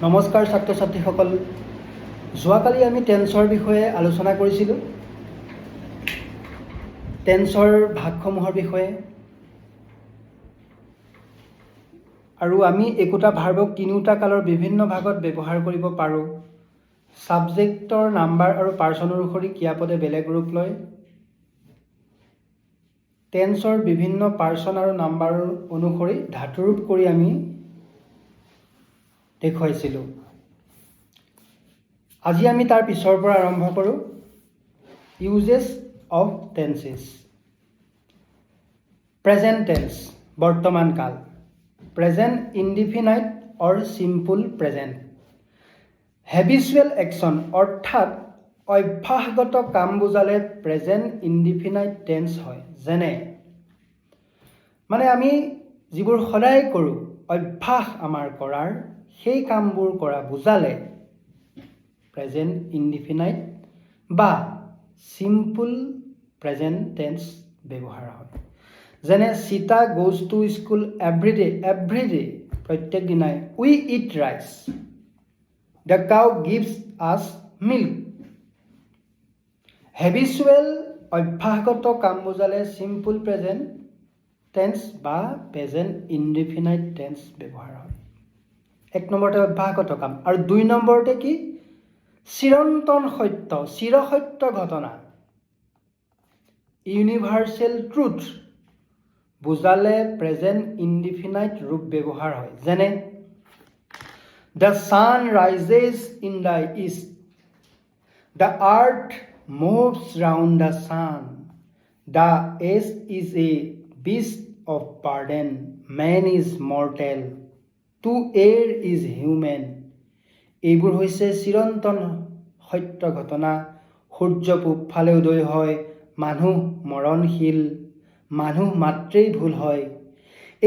নমস্কাৰ ছাত্ৰ ছাত্ৰীসকল, যোৱাকালি আমি টেন্সৰ বিষয়ে আলোচনা কৰিছিলোঁ। টেন্সৰ ভাগসমূহৰ বিষয়ে, আৰু আমি একোটা ভাৰ্বক তিনিওটা কালৰ বিভিন্ন ভাগত ব্যৱহাৰ কৰিব পাৰোঁ। ছাবজেক্টৰ নাম্বাৰ আৰু পাৰ্চন অনুসৰি ক্ৰিয়াপদে বেলেগ ৰূপ লয়। টেন্সৰ বিভিন্ন পাৰ্চন আৰু নাম্বাৰ অনুসৰি ধাতুৰূপ কৰি আমি দেখুৱাইছিলোঁ। আজি আমি তাৰ পিছৰ পৰা আৰম্ভ কৰোঁ। Uses of tenses. Present tense, বৰ্তমান কাল। Present indefinite or simple present. Habitual action অৰ্থাৎ অভ্যাসগত কাম বুজালে প্ৰেজেণ্ট ইনডিফিনাইট টেন্স হয়। যেনে আমি যিবোৰ সদায় কৰোঁ, অভ্যাস আমাৰ কৰাৰ, সেই কামবোৰ কৰা বুজালে প্ৰেজেণ্ট ইনডিফিনাইট বা চিম্পল প্ৰেজেণ্ট টেন্স ব্যৱহাৰ হয়। যেনে Sita goes to school everyday, প্ৰত্যেক দিনাই। We eat rice. The cow gives আছ মিল্ক। হেবিচুৱেল অভ্যাসগত কাম বুজালে চিম্পল প্ৰেজেণ্ট টেন্স বা প্ৰেজেণ্ট ইনডিফিনাইট টেন্স ব্যৱহাৰ হয়। এক নম্বৰতে অভ্যাসগত কাম, আৰু দুই নম্বৰতে কি? চিৰন্তন সত্য, চিৰসত্য ঘটনা, ইউনিভাৰ্চেল ট্ৰুথ বুজালে প্ৰেজেণ্ট ইনডিফিনাইট ৰূপ ব্যৱহাৰ হয়। যেনে the sun rises in the east. The earth moves round the sun. The ass is a beast of burden, man is mortal, to err is human। এইবোৰ হৈছে চিৰন্তন সত্য ঘটনা। সূৰ্য পূব ফালে উদয় হয়, মানুহ মৰণশীল, মানুহ মাত্ৰেই ভুল হয়।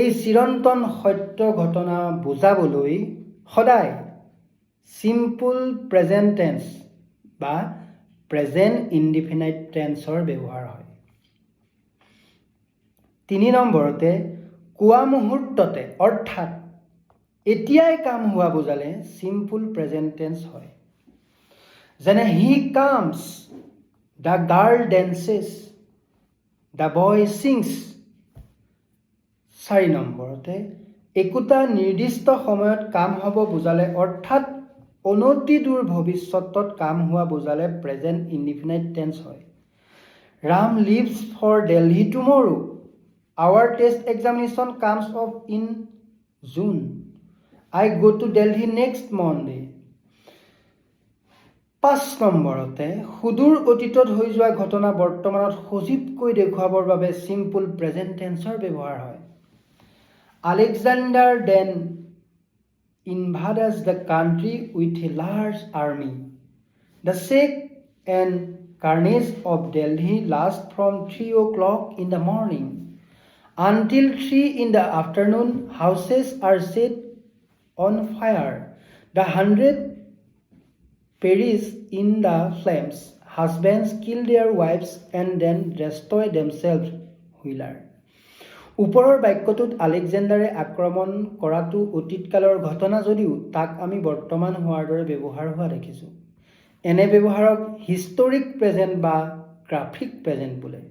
এই চিৰন্তন সত্য ঘটনা বুজাবলৈ সদায় চিম্পল প্ৰেজেণ্ট টেন্স বা প্ৰেজেণ্ট ইনডিফিনাইট টেন্সৰ ব্যৱহাৰ হয়। তিনি নম্বৰতে কোৱা মুহূৰ্ততে অৰ্থাৎ এতিয়াই কাম হোৱা বুজালে চিম্পল প্ৰেজেণ্ট টেন্স হয়। যেনে he comes, the girl dances, the boy sings. চাৰি নম্বৰতে একোটা নিৰ্দিষ্ট সময়ত কাম হ'ব বুজালে অৰ্থাৎ অনতি দূৰ ভৱিষ্যতত কাম হোৱা বুজালে প্ৰেজেণ্ট ইনডিফিনাইট টেন্স হয়। Ram leaves for Delhi tomorrow. Our test examination comes up in June. I go to Delhi next Monday. 5 নম্বৰতে সুদূৰ অতীতত হৈ যোৱা ঘটনা বৰ্তমানত সজীৱকৈ দেখুৱাবৰ বাবে চিম্পল প্ৰেজেণ্ট টেন্সৰ ব্যৱহাৰ হয়। Alexander then invades the country with a large army. The sack and carnage of Delhi last from 3 o'clock in the morning until 3 in the afternoon. Houses are set on fire. The 100 perish in the flames. Husbands kill their wives and then destroy themselves. Wheeler। ওপৰৰ বাক্যটোত আলেকজেণ্ডাৰে আক্ৰমণ কৰাটো অতীতকালৰ ঘটনা যদিও তাক আমি বৰ্তমান হোৱাৰ দৰে ব্যৱহাৰ হোৱা দেখিছোঁ। এনে ব্যৱহাৰক হিষ্টৰিক প্ৰেজেণ্ট বা গ্ৰাফিক প্ৰেজেণ্ট বোলে।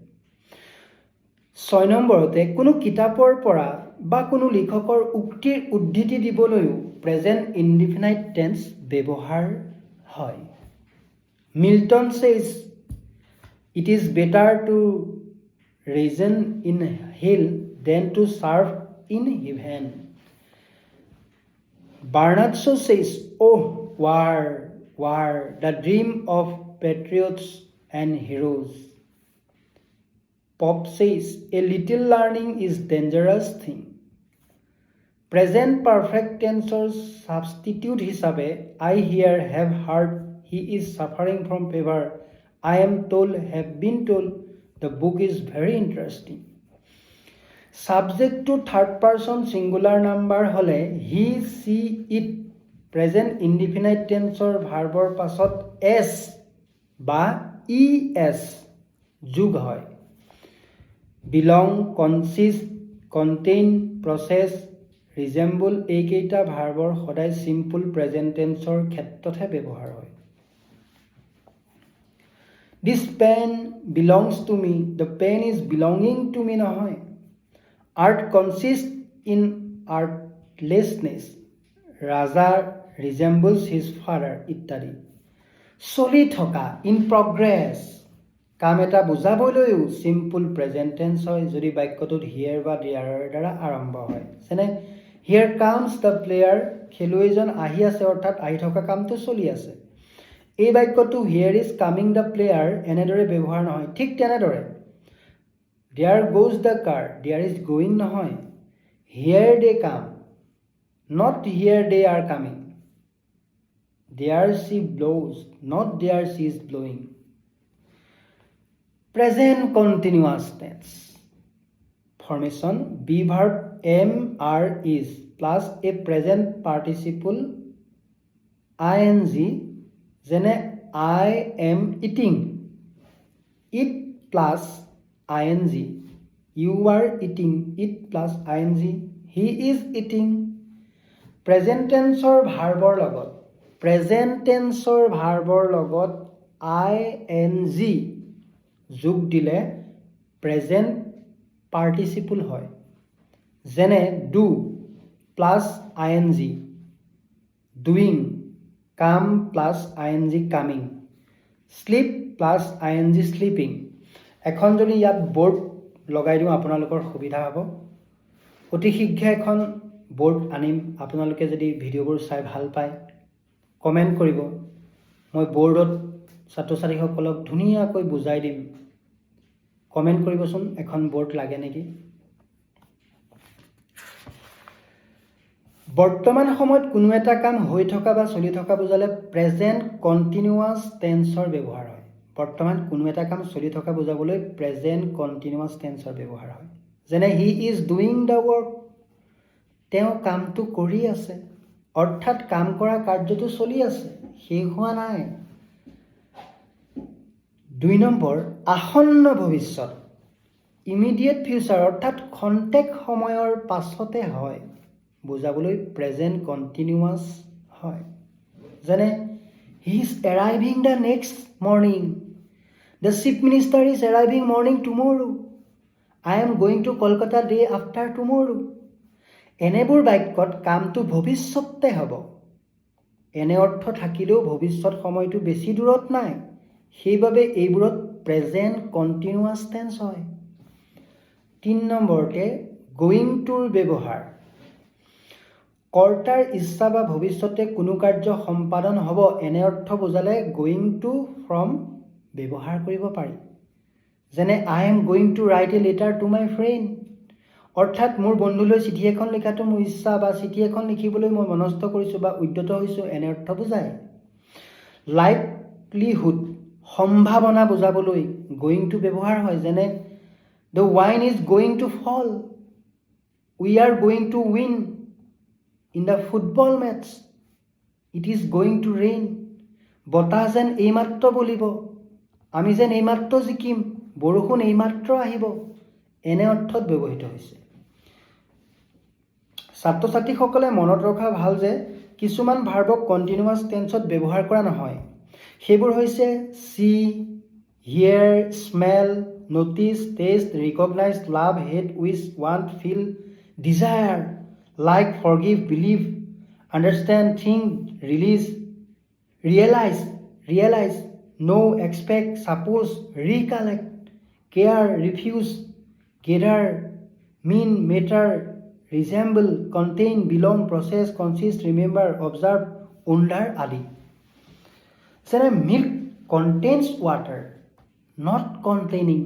6 নম্বৰতে কোনো কিতাপৰ পৰা বা কোনো লিখকৰ উক্তিৰ উদ্ধৃতি দিবলৈও প্ৰেজেণ্ট ইনডিফিনাইট টেন্স ব্যৱহাৰ হয়। Milton says it is better to reign in hell than to serve in heaven. Bernard Shaw says oh war war the dream of patriots and heroes. Pope says a little learning is dangerous thing. Present perfect tenseৰ substitute হিচাপে I hear, have heard, he is suffering from fever, I am told, have been told, the book is very interesting। Subject to third person singular number হলে he, she, it present indefinite tenseৰ ভাৰ্বৰ পাছত s বা es যোগ হয়। belong, consist, contain, process, ৰিজেম্বল এইকেইটা ভাৰ্বৰ সদায় simple present টেন্সৰ ক্ষেত্ৰতহে ব্যৱহাৰ হয়। This pen belongs to me. The pen is belonging to me নহয়। Art consists in artlessness. Raja resembles his father ইত্যাদি। চলি থকা in progress কাম এটা বুজাবলৈও সিম্পল প্ৰেজেন্ট টেন্স হয় যদি বাক্যটোত হিয়াৰ বা দেয়াৰৰ দ্বাৰা আৰম্ভ হয়। যেনে হিয়াৰ কামছ দ্য প্লেয়াৰ, খেলুৱৈজন আহি আছে অৰ্থাৎ আহি থকা কামটো চলি আছে। এই বাক্যটো here is coming the player এনেদৰে ব্যৱহাৰ নহয়। ঠিক তেনেদৰে there goes the car, there is going নহয়। Here they come, not here they are coming. There she blows, not there she is blowing. Present continuous tense formation be verb am are is plus a present participle ing যেনে I am eating, eat plus ing, you are eating, eat plus ing, he is eating। Present টেন্সৰ ভাৰ্বৰ লগত present টেন্সৰ ভাৰ্বৰ লগত ing যোগ দিলে present participle হয়। যেনে do plus ing, doing, come plus ing coming, sleep plus ing sleeping. এখন যদি ইয়াত বৰ্ড লগাই দিওঁ আপোনালোকৰ সুবিধা হ'ব। অতি শীঘ্ৰে এখন বৰ্ড আনিম। আপোনালোকে যদি ভিডিঅ'বোৰ চাই ভাল পায় কমেণ্ট কৰিব। মই বৰ্ডত ছাত্ৰ ছাত্ৰীসকলক ধুনীয়াকৈ বুজাই দিম। কমেণ্ট কৰিবচোন এখন বৰ্ড লাগে নেকি। বৰ্তমান সময়ত কোনো এটা কাম হৈ থকা বা চলি থকা বুজালে প্ৰেজেন্ট কণ্টিনিউৱাছ টেন্সৰ ব্যৱহাৰ হয়। বৰ্তমান কোনো এটা কাম চলি থকা বুজাবলৈ প্ৰেজেন্ট কণ্টিনিউৱাছ টেন্সৰ ব্যৱহাৰ হয়। যেনে he is doing the work, তেওঁ কামটো কৰি আছে অৰ্থাৎ কাম কৰা কাৰ্যটো চলি আছে, শেষ হোৱা নাই। 2 নম্বৰ আসন্ন ভৱিষ্যত ইমিডিয়েট ফিউচাৰ অৰ্থাৎ খন্তেক সময়ৰ পাছতে হয় বুজাবলৈ প্ৰেজেন্ট কণ্টিনিউৱাছ হয়। যেনে he is arriving the next morning, the chief minister is arriving morning টুমৰো, I am going to Kolkata day after টুমৰো। এনেবোৰ বাক্যত কামটো ভৱিষ্যতে হ'ব। এনে অৰ্থ থাকিলেও ভৱিষ্যত সময়টো বেছি দূৰত নাই, সেইবাবে এইবোৰত প্ৰেজেন্ট কণ্টিনিউৱাছ টেন্স হয়। 3 নম্বৰতে গোয়িং টুৰ ব্যৱহাৰ কৰ্তাৰ ইচ্ছা বা ভৱিষ্যতে কোনো কাৰ্য সম্পাদন হ'ব এনে অৰ্থ বুজালে গোয়িং টু ফ্ৰম ব্যৱহাৰ কৰিব পাৰি। যেনে I am going to right a letter to my friend, অৰ্থাৎ মোৰ বন্ধুলৈ চিঠি এখন লিখাটো মোৰ ইচ্ছা বা চিঠি এখন লিখিবলৈ মই মনস্থ কৰিছোঁ বা উদ্যত হৈছোঁ এনে অৰ্থ বুজায়। লাইকলিহুড সম্ভাৱনা বুজাবলৈ গোয়িং টু ব্যৱহাৰ হয়। যেনে the wine is going to fall, we are going to win in the football match, it is going to rain, বতাহ যেন এইমাত্ৰ বলিব, আমি যেন এইমাত্ৰ জিকিম, বৰষুণ এইমাত্ৰ আহিব এনে অৰ্থত ব্যৱহৃত হৈছে। ছাত্ৰ ছাত্ৰীসকলে মনত ৰখা ভাল যে কিছুমান ভাৰ্বক কণ্টিনিউৱাছ টেন্সত ব্যৱহাৰ কৰা নহয়। সেইবোৰ হৈছে see, hear, smell, notice, taste, recognise, love, hate, wish, want, feel, desire, like, forgive, believe, understand, think, realise, know, expect, suppose, recollect, care, refuse, gather, mean, matter, resemble, contain, belong, possess, consist, remember, observe, wonder আদি। যেনে milk contains water, not containing,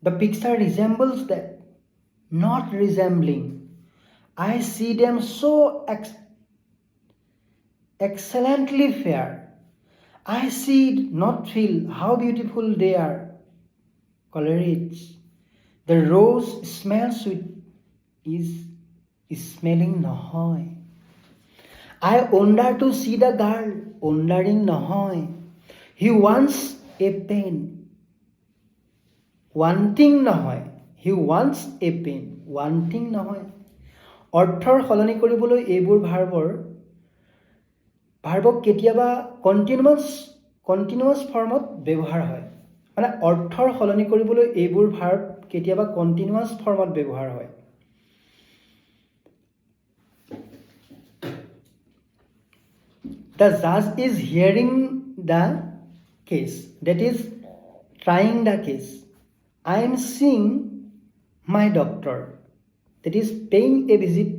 the picture resembles that, not resembling, I see them so' excellently fair, I see not feel how beautiful they are, Coleridge's, the rose smell sweet is smelling নহয়। I wonder to see the girl, wondering নহয়। He wants a pen, ৱান্টিং নহয়। He wants a pen, ৱান্টিং নহয়। অৰ্থৰ সলনি কৰিবলৈ এইবোৰ ভাৰ্বক কেতিয়াবা continuous ফৰ্মত ব্যৱহাৰ হয়। মানে অৰ্থৰ সলনি কৰিবলৈ এইবোৰ ভাৰ্ব কেতিয়াবা কণ্টিনিউৱাছ ফৰ্মত ব্যৱহাৰ হয়। The judge is hearing the case, that is trying the case. I am seeing my doctor, that is paying a visit.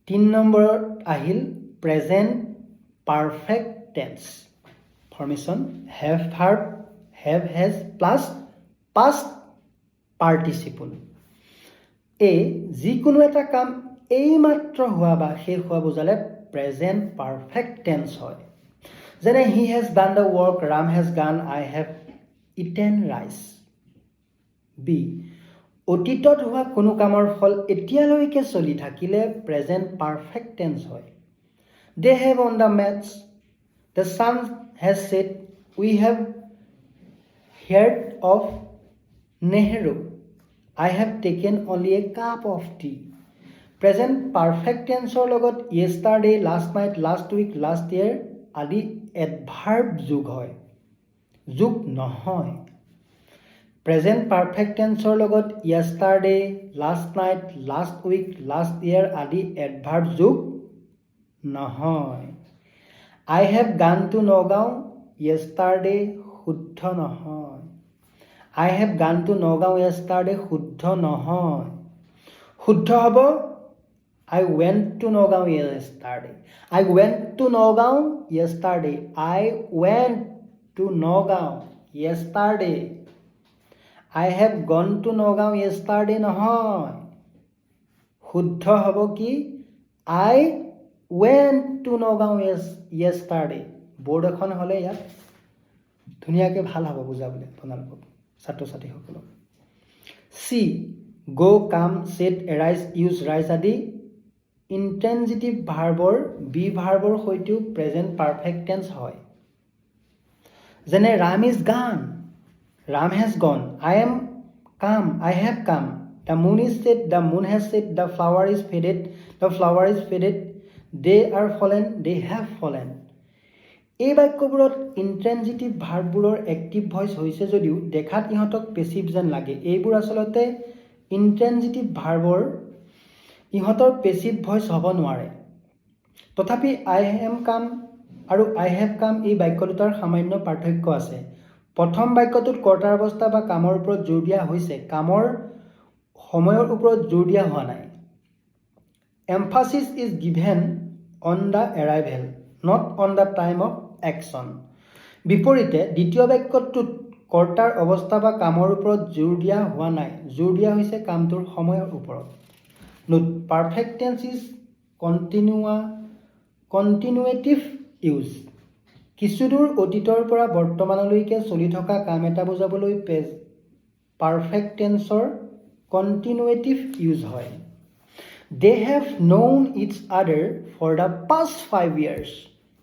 3 নম্বৰত আহিল present perfect tense. Formation have verb, have has plus past participle. A যিকোনো এটা কাম এইমাত্ৰ হোৱা বা শেষ হোৱা বুজালে প্ৰেজেণ্ট পাৰফেক্ট টেন্স হয়। যেনে he has done the work, Ram has গান, আই হেভ ইটেন ৰাইচ। বি অতীতত হোৱা কোনো কামৰ ফল এতিয়ালৈকে চলি থাকিলে প্ৰেজেণ্ট পাৰফেক্ট টেন্স হয়। They have won the matches, the sun has set, we have heard of Nehru, I have taken only a cup of tea. Present perfect tenseৰ লগত yesterday, last night, last week, last year আদি adverb যোগ হয়, যোগ নহয়। Present perfect tenseৰ লগত yesterday, last night, last week, last year আদি adverb যোগ নহয়। I have gone to Nagaon yesterday শুদ্ধ নহয়। I have gone to Nagaon yesterday শুদ্ধ নহয়। শুদ্ধ হ'ব I went to Nagaon yesterday. I went to Nagaon yesterday. I went to Nagaon yesterday. I have gone to Nagaon yesterday নহয়। শুদ্ধ হ'ব কি I went to Nagaon yesterday. Board এখন হ'লে ইয়াত ধুনীয়াকৈ ভাল হ'ব বুজাবলৈ আপোনালোকক ছাত্ৰ ছাত্ৰীসকলক। চি গো, কাম, ছেট, এৰাইজ, ইউজ, ৰাইজ আদি ইণ্টেনজিটিভ ভাৰ্বৰ বি ভাৰ্বৰ সৈতেও প্ৰেজেণ্ট পাৰফেক্ট টেন্স হয়। যেনে ৰাম ইজ গান, ৰাম হেজ গন, I am come, I have come, the moon is set, the moon has set, the flower is faded, the flower is faded, they are fallen, they have fallen. এই বাক্যবোৰত ইণ্টেনজিটিভ ভাৰ্ববোৰৰ active voice হৈছে যদিও দেখাত ইহঁতক passive যেন লাগে। এইবোৰ আচলতে ইণ্টেনজিটিভ ভাৰ্বৰ ইহঁতৰ পেছিভ ভইচ হ'ব নোৱাৰে। তথাপি আই এম কাম আৰু আই হেভ কাম এই বাক্য দুটাৰ সামান্য পাৰ্থক্য আছে। প্ৰথম বাক্যটোত কৰ্তাৰ অৱস্থা বা কামৰ ওপৰত জোৰ দিয়া হৈছে, কামৰ সময়ৰ ওপৰত জোৰ দিয়া হোৱা নাই। Emphasis is given on the arrival, not on the time of action. বিপৰীতে দ্বিতীয় বাক্যটোত কৰ্তাৰ অৱস্থা বা কামৰ ওপৰত জোৰ দিয়া হোৱা নাই, জোৰ দিয়া হৈছে কামটোৰ সময়ৰ ওপৰত। Note perfect tense is continuative use. কিছুদূৰ অতীতৰ পৰা বৰ্তমানলৈকে চলি থকা কাম এটা বুজাবলৈ পাৰফেক্ট টেন্সৰ কণ্টিনুৱেটিভ ইউজ হয়। They have known each other for the past 5 years.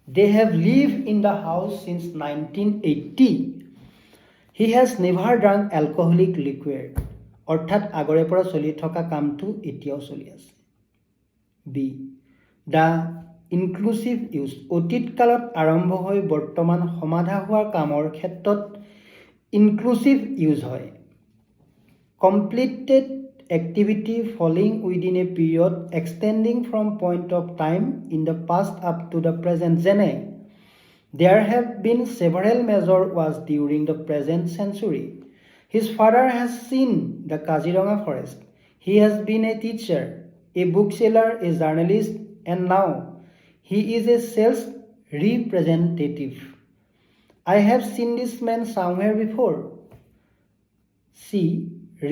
They have lived in the house since 1980. He has never drunk alcoholic liquor. অৰ্থাৎ আগৰে পৰা চলি থকা কামটো এতিয়াও চলি আছে। B the inclusive use. অতীত কালত আৰম্ভ হৈ বৰ্তমান সমাধা হোৱা কামৰ ক্ষেত্ৰত ইনক্লুচিভ ইউজ হয়। Completed activity falling within a period extending from point of time in the past up to the present. যেনে there have been several major wars during the present century. His father has seen the Kaziranga forest. He has been a teacher, a bookseller, a journalist, and now he is a sales representative. I have seen this man somewhere before. See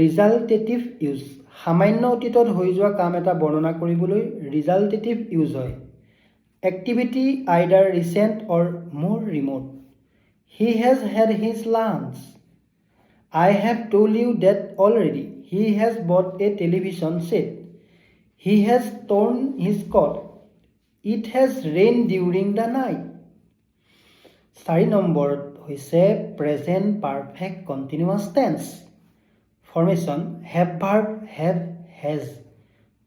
resultative use. সামান্য অতীতত হৈ যোৱা কাম এটা বৰ্ণনা কৰিবলৈ resultative use হয়। Activity either recent or more remote. He has had his lunch. I have told you that already. He has bought a television set. He has torn his coat. It has rained during the night. 4 নম্বৰত হৈছে present perfect continuous tense. Formation have verb, have, has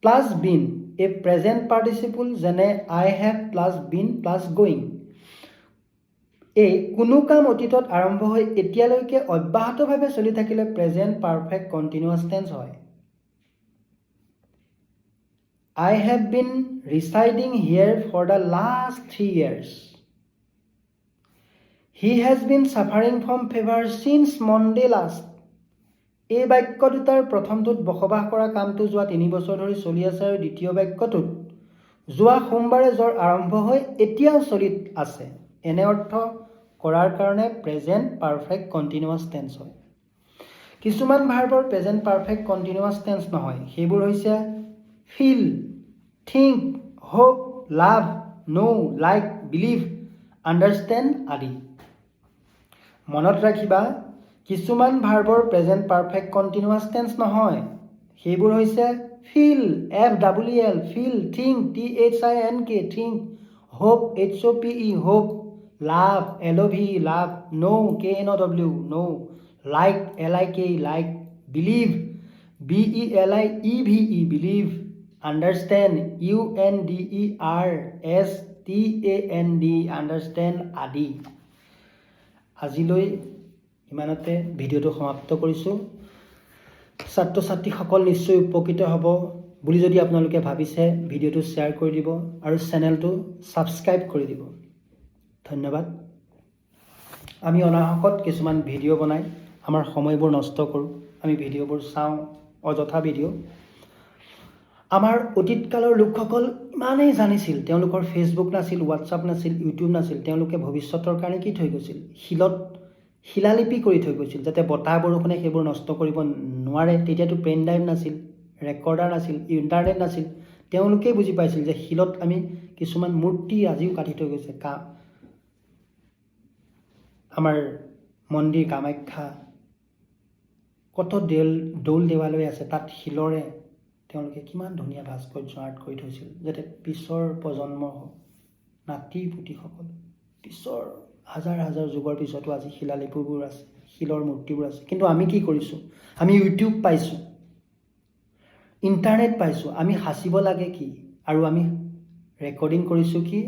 plus been a present participle যেনে আই have plus been plus going. এই কোনো কাম অতীতত আৰম্ভ হৈ এতিয়ালৈকে অব্যাহতভাৱে চলি থাকিলে প্ৰেজেণ্ট পাৰফেক্ট কণ্টিনিউৱাছ টেন্স হয়। I have been residing here for the last 3 years. He has been suffering from fever since Monday last. এই বাক্য দুটাৰ প্ৰথমটোত বসবাস কৰা কামটো যোৱা 3 বছৰ ধৰি চলি আছে আৰু দ্বিতীয় বাক্যটোত যোৱা সোমবাৰে জ্বৰ আৰম্ভ হৈ এতিয়াও চলি আছে। এনে অৰ্থ কৰাৰ কাৰণে প্ৰেজেণ্ট পাৰফেক্ট কণ্টিনিউৱাছ টেন্স হয়। কিছুমান ভাৰ্বৰ প্ৰেজেণ্ট পাৰফেক্ট কণ্টিনিউৱাছ টেন্স নহয়। সেইবোৰ হৈছে feel, think, hope, love, know, like, believe, understand আদি। মনত ৰাখিবা, কিছুমান ভাৰ্বৰ প্ৰেজেণ্ট পাৰফেক্ট কণ্টিনিউৱাছ টেন্স নহয়। সেইবোৰ হৈছে feel, FEEL, feel, think, THINK, think, hope, HOPE, hope, love, LOVE, love, know, KNOW, know, like, LIK, like, believe, BELIEVE, believe, understand, UNDERSTAND, understand আদি। আজিলৈ ইমানতে ভিডিঅ'টো সমাপ্ত কৰিছোঁ। ছাত্ৰ ছাত্ৰীসকল নিশ্চয় উপকৃত হ'ব বুলি যদি আপোনালোকে ভাবিছে ভিডিঅ'টো শ্বেয়াৰ কৰি দিব আৰু চেনেলটো ছাবস্ক্ৰাইব কৰি দিব। ধন্যবাদ। আমি অনাহকত কিছুমান ভিডিঅ' বনাই আমাৰ সময়বোৰ নষ্ট কৰোঁ। আমি ভিডিঅ'বোৰ চাওঁ, অযথা ভিডিঅ'। আমাৰ অতীতকালৰ লোকসকল ইমানেই জানিছিল, তেওঁলোকৰ ফেচবুক নাছিল, হোৱাটছআপ নাছিল, ইউটিউব নাছিল। তেওঁলোকে ভৱিষ্যতৰ কাৰণে কি থৈ গৈছিল? শিলত শিলালিপি কৰি থৈ গৈছিল, যাতে বতাহ বৰষুণে সেইবোৰ নষ্ট কৰিব নোৱাৰে। তেতিয়াতো পেন ড্ৰাইভ নাছিল, ৰেকৰ্ডাৰ নাছিল, ইণ্টাৰনেট নাছিল। তেওঁলোকেই বুজি পাইছিল যে শিলত আমি কিছুমান মূৰ্তি আজিও কাটি থৈ গৈছে। আমাৰ মন্দিৰ কামাখ্যা, কত দৌল দেৱালয় আছে, তাত শিলৰে তেওঁলোকে কিমান ধুনীয়া ভাস্কৰ্য আৰ্ট কৰি থৈছিল, যাতে পিছৰ প্ৰজন্ম নাতি পুতিসকল পিছৰ হাজাৰ হাজাৰ যুগৰ পিছতো আজি শিলালিপিবোৰ আছে, শিলৰ মূৰ্তিবোৰ আছে। কিন্তু আমি কি কৰিছোঁ? আমি ইউটিউব পাইছোঁ, ইণ্টাৰনেট পাইছোঁ, আমি সাঁচিব লাগে কি? আৰু আমি ৰেকৰ্ডিং কৰিছোঁ কি?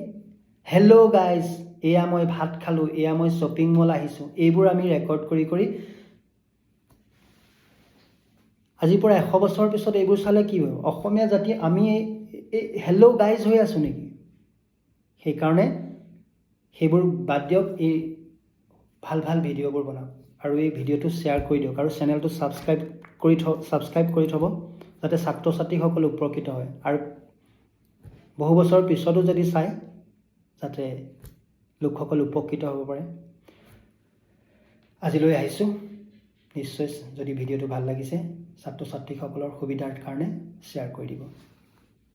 হেল্ল' গাইজ, এয়া মই ভাত খালোঁ, এয়া মই শ্বপিং মল আহিছোঁ। এইবোৰ আমি ৰেকৰ্ড কৰি কৰি আজিৰ পৰা 100 বছৰ পিছত এইবোৰ চালে কি হয়? অসমীয়া জাতি আমি হেল্ল' গাইজ হৈ আছোঁ নেকি? সেইকাৰণে সেইবোৰ বাদ দিয়ক, এই ভাল ভাল ভিডিঅ'বোৰ বনাওক আৰু এই ভিডিঅ'টো শ্বেয়াৰ কৰি দিয়ক আৰু চেনেলটো ছাবস্ক্ৰাইব কৰি থ'ব, যাতে ছাত্ৰ ছাত্ৰীসকল উপকৃত হয় আৰু বহু বছৰ পিছতো যদি চায় যাতে লোকসকল উপকৃত হ'ব পাৰে। আজিলৈ আহিছোঁ। নিশ্চয় যদি ভিডিঅ'টো ভাল লাগিছে ছাত্ৰ ছাত্ৰীসকলৰ সুবিধাৰ কাৰণে শ্বেয়াৰ কৰি দিব।